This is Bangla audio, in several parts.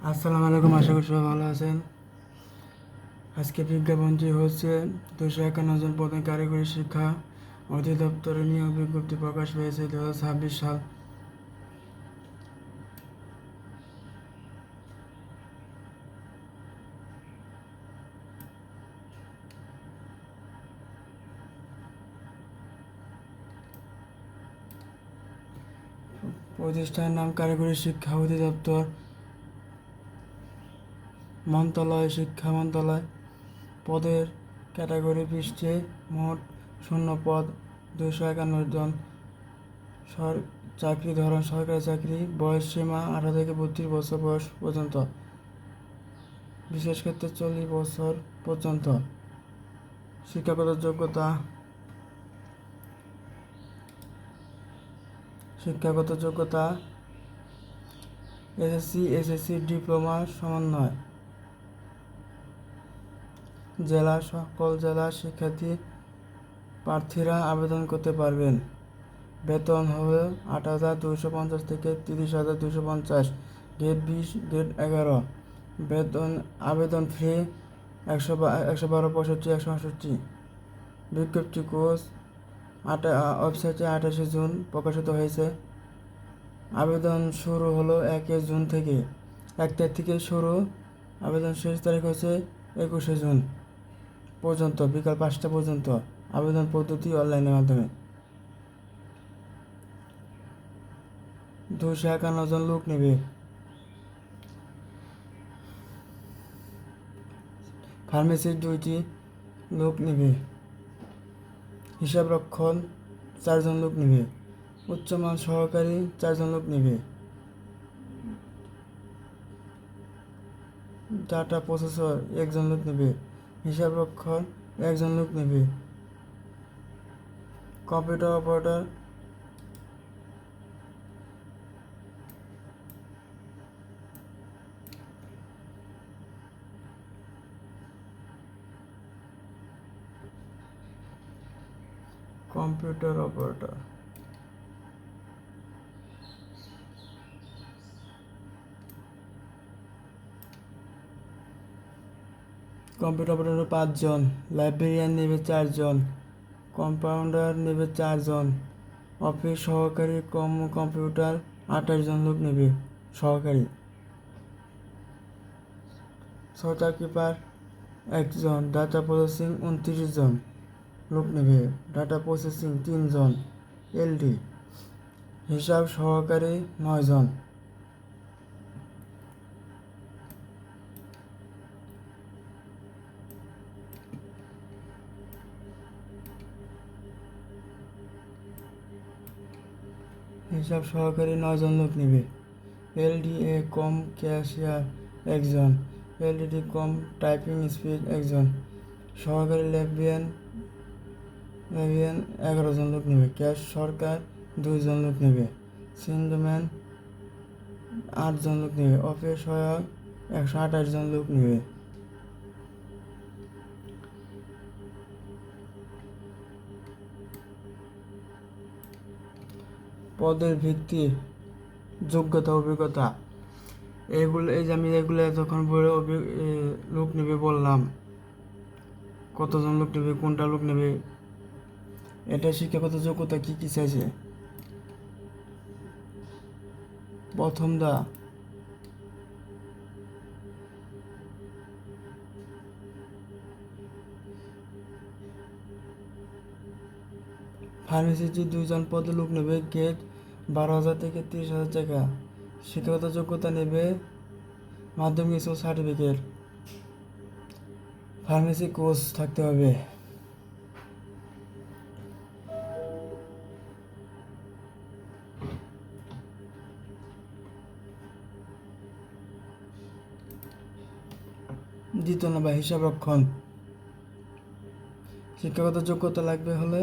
আসসালামু আলাইকুম, আশা করি সবাই ভালো আছেন। আজকে বিজ্ঞাপনটি হচ্ছে 251 জন পদে কারিগরি শিক্ষা অধিদপ্তরের নিয়োগ বিজ্ঞপ্তি প্রকাশ পেয়েছে 2026 সাল। প্রতিষ্ঠানের নাম কারিগরি শিক্ষা অধিদপ্তর, মন্ত্রণালয়, শিক্ষা মন্ত্রণালয়। পদের ক্যাটাগরি পৃষ্ঠে মোট শূন্য পদ 251 জন। চাকরি ধরন সরকারি চাকরি। বয়স সীমা 18 থেকে 32 বছর বয়স পর্যন্ত, বিশেষ ক্ষেত্রে 40 বছর পর্যন্ত। শিক্ষাগত যোগ্যতা এসএসসি ডিপ্লোমা সমন্বয়। জেলা সকল জেলার শিক্ষার্থী প্রার্থীরা আবেদন করতে পারবেন। বেতন হবে 8,250 থেকে 30,250, গ্রেড 20, গ্রেড 11। আবেদন ফি 112, 65, 168। বিজ্ঞপ্তি কোর্স ওয়েবসাইটে 28 জুন প্রকাশিত হয়েছে। আবেদন শুরু হলো 1 জুন থেকে, 1 তারিখ থেকে শুরু। আবেদন শেষ তারিখ হচ্ছে 21 জুন পর্যন্ত, বিকাল 5টা পর্যন্ত। আবেদন পদ্ধতি অনলাইনের মাধ্যমে। 251 জন লোক নেবে। ফার্মেসির 2টি লোক নেবে। হিসাবরক্ষণ 4 জন লোক নেবে। উচ্চমান সহকারী 4 জন লোক নেবে। ডাটা প্রসেসর 1 জন লোক নেবে। হিসাবরক্ষণ 1 জন লোক নেবে। Computer operator computer operator computer operator 5 জন। লাইব্রেরিয়ান নেবে 4 জন। কম্পাউন্ডার নেবে 4 জন। অফিস সহকারী কম্পিউটার 28 জন লোক নেবে সহকারী। সফটওয়্যার কিপার 1 জন। ডাটা প্রসেসিং 29 জন লোক নেবে। ডাটা প্রসেসিং 3 জন এলডি। হিসাব সহকারী 9 জন। হিসাব সহকারী 9 জন লোক নেবে। এলডিএ কম ক্যাশিয়ার 1 জন। এলডিডি কম টাইপিং স্পিড 1 জন। সহকারী ল্যাবিয়ান 11 জন লোক নেবে। ক্যাশ সরকার 2 জন লোক নেবে। সিন্ডম্যান 8 জন লোক নেবে। অফিস সহায়ক 128 জন লোক নেবে। পদের ভিত্তি যোগ্যতা অভিজ্ঞতা এগুলো, এই যে আমি এগুলো যখন বলে লোক নেবে বললাম, কতজন লোক নেবে, কোনটা লোক নেবে, এটা শিক্ষাগত যোগ্যতা কী কী চাইছে। প্রথম ফার্মেসির যে 2 জন পদে লোক নেবে, গেট 12,000 থেকে 30,000 টাকা। শিক্ষাগত যোগ্যতা নেবে মাধ্যমিক সার্টিফিকেট। ফার্মেসি কোর্স থাকতে হবে। দ্বিতীয় নম্বর হিসাবরক্ষণ। শিক্ষাগত যোগ্যতা লাগবে হলে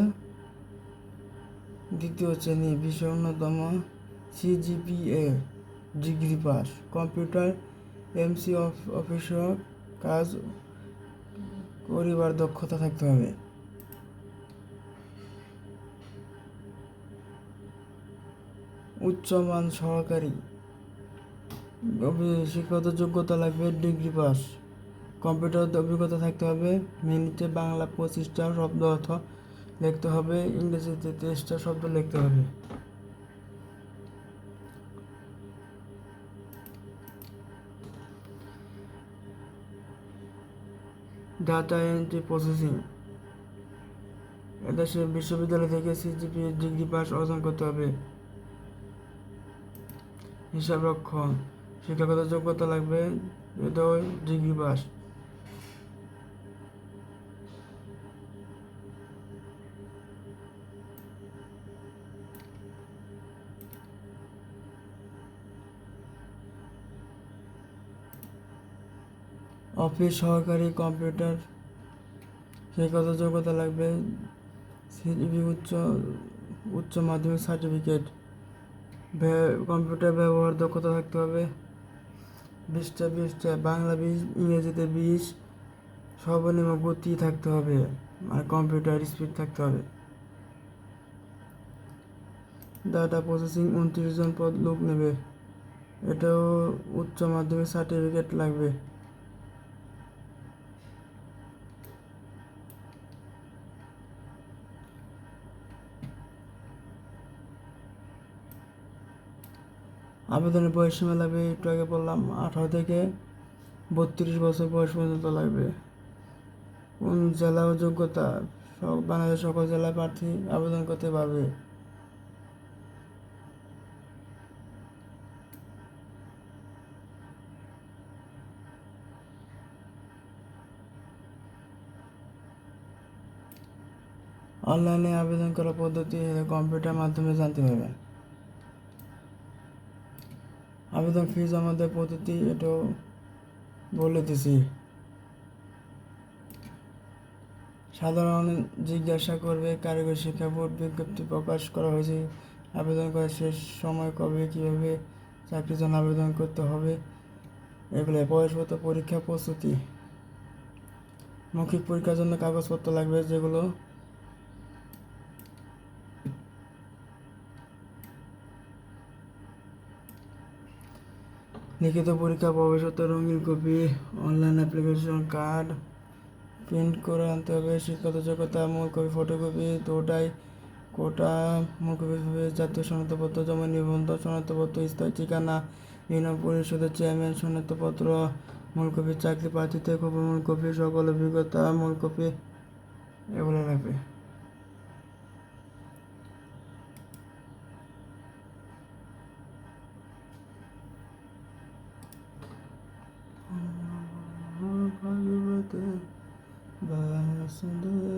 দ্বিতীয় শ্রেণী, বিষয় ন্যূনতম CGPA degree pass. Computer MC official কাজ করিবার দক্ষতা থাকতে হবে। উচ্চমান সহকারী শিক্ষাগত যোগ্যতা লাগবে ডিগ্রি পাস। কম্পিউটার অভিজ্ঞতা থাকতে হবে। মিনিটে বাংলা 25টা শব্দ অর্থ লিখতে হবে, ইংরেজিতে 23টা শব্দ লিখতে হবে। ডাটা এন্ট্রি প্রসেসিং, এদেশে বিশ্ববিদ্যালয় থেকে সিজিপিএ ডিগ্রি পাস অর্জন করতে হবে। হিসাব রক্ষণ, শিক্ষাগত যোগ্যতা লাগবে, এটাও ডিগ্রি পাস। অফিস সহকারী কম্পিউটার, শিক্ষাগত যোগ্যতা লাগবে, সিজিপি উচ্চ মাধ্যমিক সার্টিফিকেট। কম্পিউটার ব্যবহার দক্ষতা থাকতে হবে। 20টা বাংলা 20, ইংরেজিতে 20, সর্বনিম্ন গতি থাকতে হবে, আর কম্পিউটার স্পিড থাকতে হবে। ডাটা প্রসেসিং 29 জন পদ লোক নেবে, এটাও উচ্চ মাধ্যমিক সার্টিফিকেট লাগবে। আবেদনের বয়সসীমা লাগবে, একটু আগে বললাম 18 থেকে 32 বছর বয়স পর্যন্ত লাগবে। কোন জেলা ও যোগ্যতা, বাংলাদেশ সকল জেলায় প্রার্থী আবেদন করতে পারবে। অনলাইনে আবেদন করার পদ্ধতি কম্পিউটার মাধ্যমে জানতে পারবেন। আবেদন ফি জমা দেওয়ার পদ্ধতি এটাও বলে দিছি। সাধারণ জিজ্ঞাসা করবে, কারিগরি শিক্ষা বোর্ড বিজ্ঞপ্তি প্রকাশ করা হয়েছে, আবেদন করার শেষ সময় কবে, কীভাবে চাকরির জন্য আবেদন করতে হবে, এগুলো। বয়সগত পরীক্ষা প্রস্তুতি, মৌখিক পরীক্ষার জন্য কাগজপত্র লাগবে, যেগুলো লিখিত পরীক্ষা, প্রবেশপত্র, রঙিন copy, online application, card print করে আনতে হবে। শিক্ষাগত যোগ্যতা, মূল কপি, ফটোকপি দুটাই, কোটা, মূল কপি, জাতীয় শনাক্তপত্র, জমা নিবন্ধন শনাক্তপত্র, স্থায়ী ঠিকানা, ইউনিয়ন পরিষদের চেয়ারম্যান শনাক্তপত্র, মূল কপি, চাকরি প্রার্থীতে কপি, মূল কপি, সকল অভিজ্ঞতা, মূল কপি, এগুলো লাগবে। ভগবতে বাসুদেব।